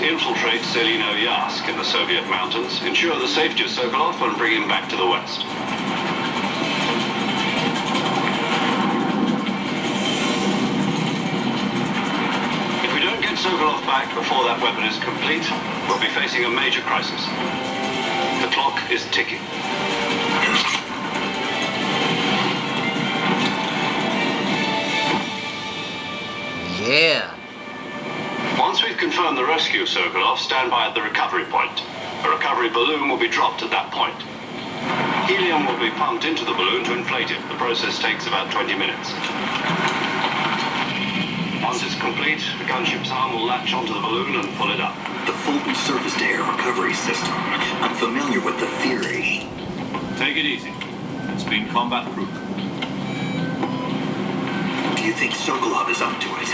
infiltrate Selino Yask in the Soviet mountains, ensure the safety of Sokolov, and bring him back to the West. If we don't get Sokolov back before that weapon is complete, we'll be facing a major crisis. The clock is ticking. Yeah. Once we've confirmed the rescue of Sokolov, stand by at the recovery point. A recovery balloon will be dropped at that point. Helium will be pumped into the balloon to inflate it. The process takes about 20 minutes. Once it's complete, the gunship's arm will latch onto the balloon and pull it up. The Fulton surface-to-air recovery system. I'm familiar with the theory. Take it easy. It's been combat-proof. Do you think Sokolov is up to it?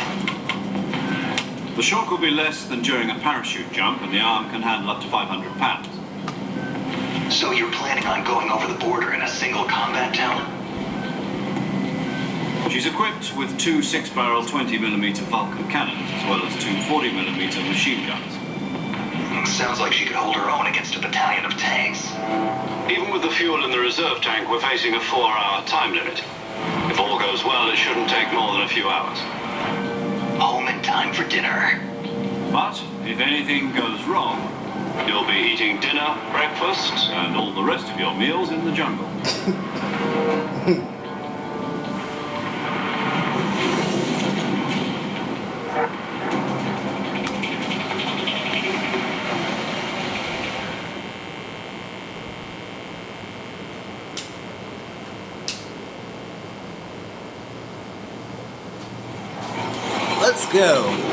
The shock will be less than during a parachute jump, and the arm can handle up to 500 pounds. So you're planning on going over the border in a single combat town? She's equipped with two 6-barrel 20mm Vulcan cannons, as well as two 40mm machine guns. Sounds like she could hold her own against a battalion of tanks. Even with the fuel in the reserve tank, we're facing a 4-hour time limit. If all goes well, it shouldn't take more than a few hours. Home in time for dinner. But if anything goes wrong, You'll be eating dinner, breakfast, and all the rest of your meals in the jungle. Let's go.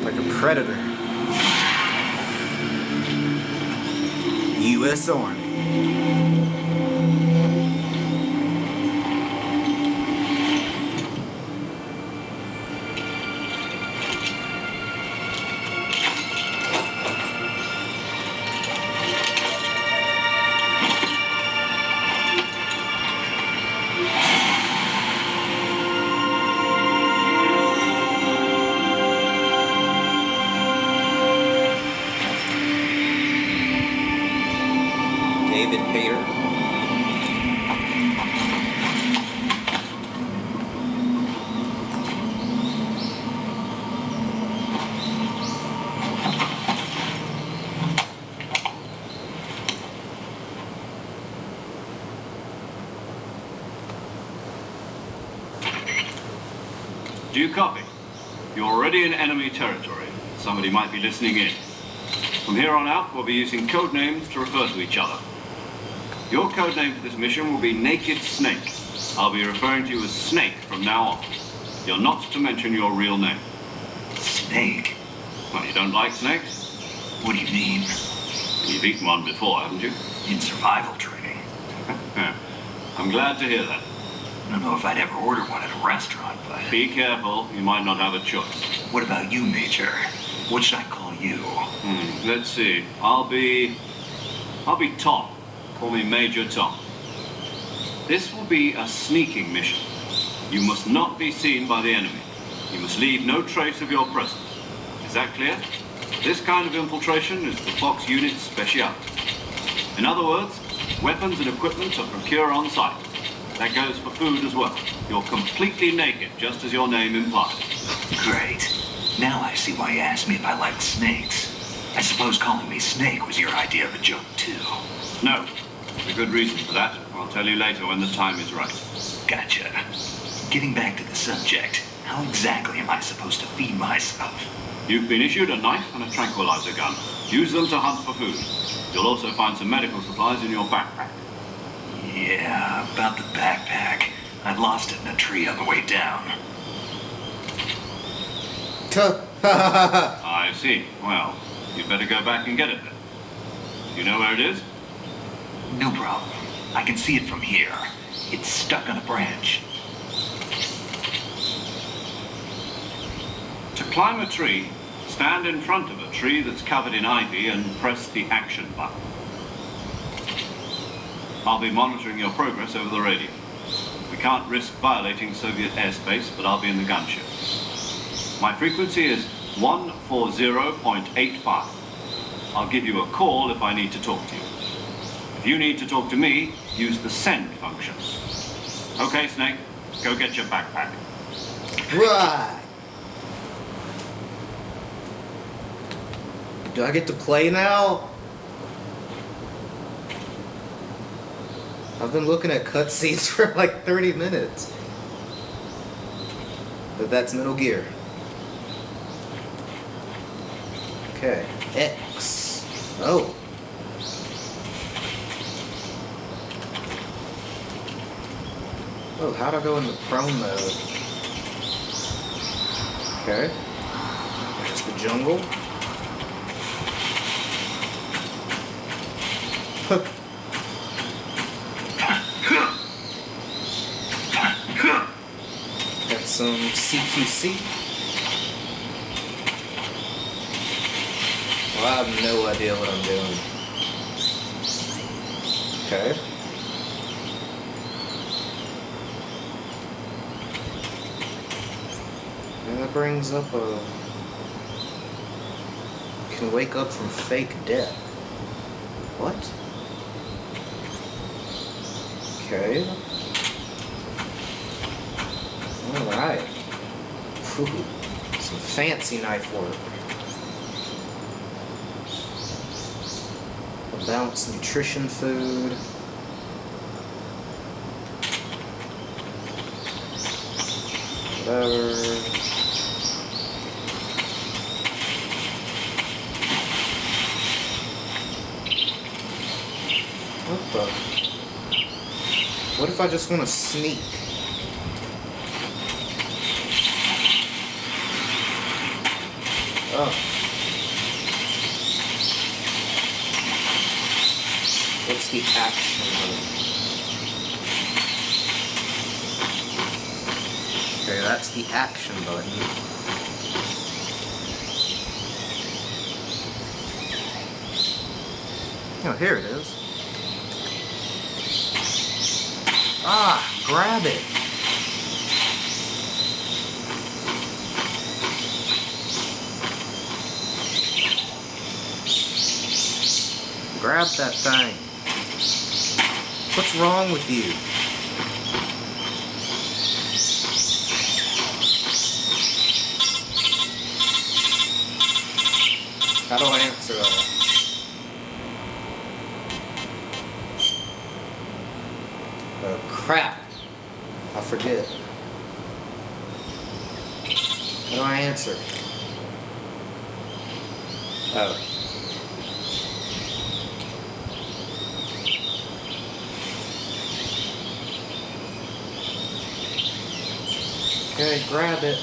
Like a predator. U.S. Army. David Hayter. Do you copy? You're already in enemy territory. Somebody might be listening in. From here on out, we'll be using code names to refer to each other. Your code name for this mission will be Naked Snake. I'll be referring to you as Snake from now on. You're not to mention your real name. Snake? Well, you don't like snakes? What do you mean? You've eaten one before, haven't you? In survival training. I'm glad to hear that. I don't know if I'd ever order one at a restaurant, but... Be careful, you might not have a choice. What about you, Major? What should I call you? Let's see. I'll be Tom. Call me Major Tom. This will be a sneaking mission. You must not be seen by the enemy. You must leave no trace of your presence. Is that clear? This kind of infiltration is the Fox unit's speciality. In other words, weapons and equipment are procured on site. That goes for food as well. You're completely naked, just as your name implies. Great. Now I see why you asked me if I liked snakes. I suppose calling me Snake was your idea of a joke, too. No. There's a good reason for that. I'll tell you later when the time is right. Gotcha. Getting back to the subject, how exactly am I supposed to feed myself? You've been issued a knife and a tranquilizer gun. Use them to hunt for food. You'll also find some medical supplies in your backpack. Yeah, about the backpack. I lost it in a tree on the way down. I see. Well, you'd better go back and get it then. You know where it is? No problem. I can see it from here. It's stuck on a branch. To climb a tree, stand in front of a tree that's covered in ivy and press the action button. I'll be monitoring your progress over the radio. We can't risk violating Soviet airspace, but I'll be in the gunship. My frequency is 140.85. I'll give you a call if I need to talk to you. If you need to talk to me, use the send function. Okay, Snake, go get your backpack. Right. Do I get to play now? I've been looking at cutscenes for like 30 minutes. But that's Metal Gear. Okay. X. Oh. Oh, how'd I go into prone mode? Okay. There's the jungle. Got some CQC. Well, I have no idea what I'm doing. Okay. And that brings up a... Can wake up from fake death. What? Okay. Alright. Some fancy knife work. A balanced nutrition food. Whatever. What the? What if I just want to sneak? Oh. What's the action button? Okay, that's the action button. Oh, here it is. Ah, grab it. Grab that thing. What's wrong with you? How do I answer that? Oh, crap. I forget. How do I answer? Oh. Okay, grab it.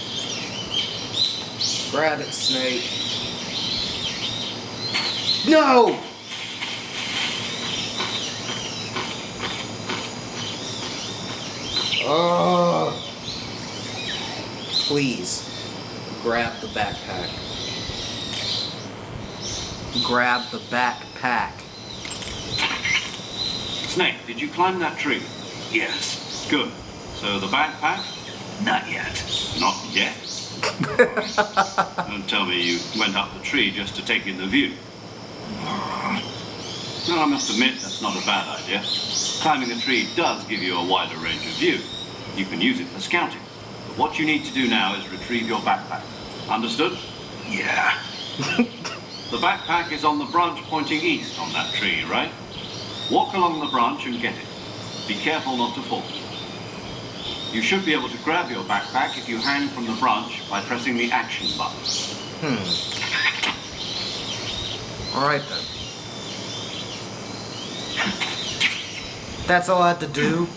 Grab it, Snake. No! Oh! Please, grab the backpack. Grab the backpack. Snake, did you climb that tree? Yes. Good. So the backpack? Not yet. Not yet. Don't tell me you went up the tree just to take in the view. No, I must admit that's not a bad idea. Climbing a tree does give you a wider range of view. You can use it for scouting. But what you need to do now is retrieve your backpack. Understood? Yeah. The backpack is on the branch pointing east on that tree, right? Walk along the branch and get it. Be careful not to fall. You should be able to grab your backpack if you hang from the branch by pressing the action button. Alright then. That's all I had to do.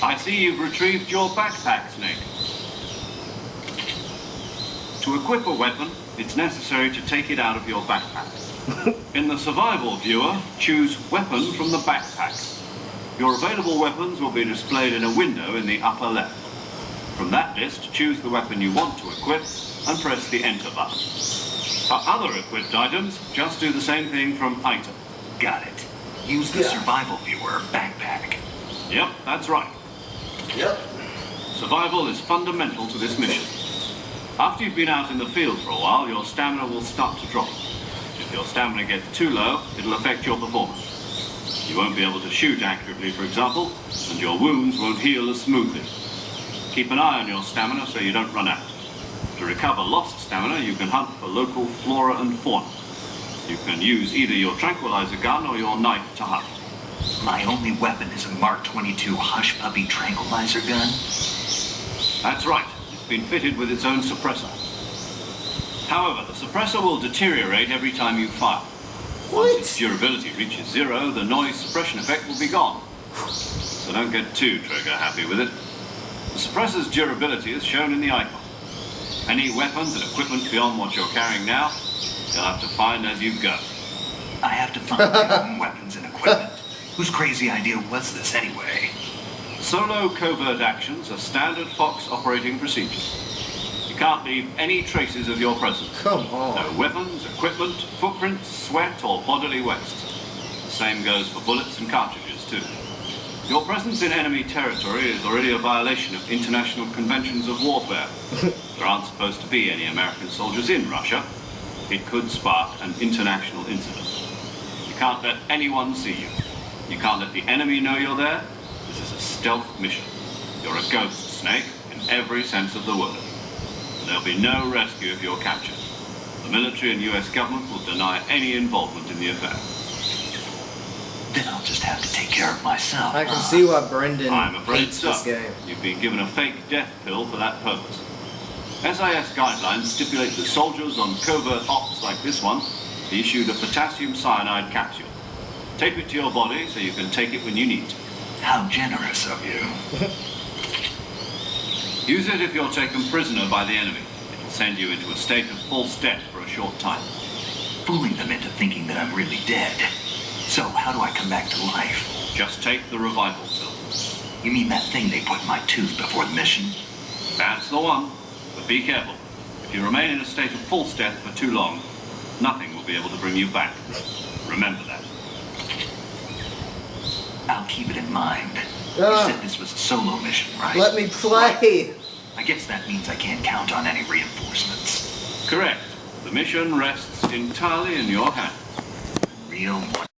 I see you've retrieved your backpack, Snake. To equip a weapon, it's necessary to take it out of your backpack. In the survival viewer, choose Weapon from the backpack. Your available weapons will be displayed in a window in the upper left. From that list, choose the weapon you want to equip and press the Enter button. For other equipped items, just do the same thing from Item. Got it. Use the survival viewer backpack. Yep, that's right. Yep. Survival is fundamental to this mission. After you've been out in the field for a while, your stamina will start to drop. If your stamina gets too low, it'll affect your performance. You won't be able to shoot accurately, for example, and your wounds won't heal as smoothly. Keep an eye on your stamina so you don't run out. To recover lost stamina, you can hunt for local flora and fauna. You can use either your tranquilizer gun or your knife to hunt. My only weapon is a Mark 22 Hush Puppy tranquilizer gun. That's right. It's been fitted with its own suppressor. However, the suppressor will deteriorate every time you fire. Once its durability reaches 0, the noise suppression effect will be gone. So don't get too trigger happy with it. The suppressor's durability is shown in the icon. Any weapons and equipment beyond what you're carrying now, you'll have to find as you go. I have to find my own weapons and equipment. Whose crazy idea was this anyway? Solo covert actions are standard Fox operating procedures. You can't leave any traces of your presence. Come on. No weapons, equipment, footprints, sweat, or bodily waste. The same goes for bullets and cartridges, too. Your presence in enemy territory is already a violation of international conventions of warfare. There aren't supposed to be any American soldiers in Russia. It could spark an international incident. You can't let anyone see you. You can't let the enemy know you're there. This is a stealth mission. You're a ghost, Snake, in every sense of the word. There'll be no rescue if you're captured. The military and US government will deny any involvement in the affair. Then I'll just have to take care of myself. I can see why Brendan I'm afraid hates so. this game. You've been given a fake death pill for that purpose. SIS guidelines stipulate that soldiers on covert ops like this one be issued a potassium cyanide capsule. Tape it to your body so you can take it when you need to. How generous of you. Use it if you're taken prisoner by the enemy. It'll send you into a state of false death for a short time. Fooling them into thinking that I'm really dead. So how do I come back to life? Just take the revival pill. You mean that thing they put in my tooth before the mission? That's the one. But be careful. If you remain in a state of false death for too long, nothing will be able to bring you back. Remember that. I'll keep it in mind. You said this was a solo mission, right? Let me play. I guess that means I can't count on any reinforcements. Correct. The mission rests entirely in your hands. Real one.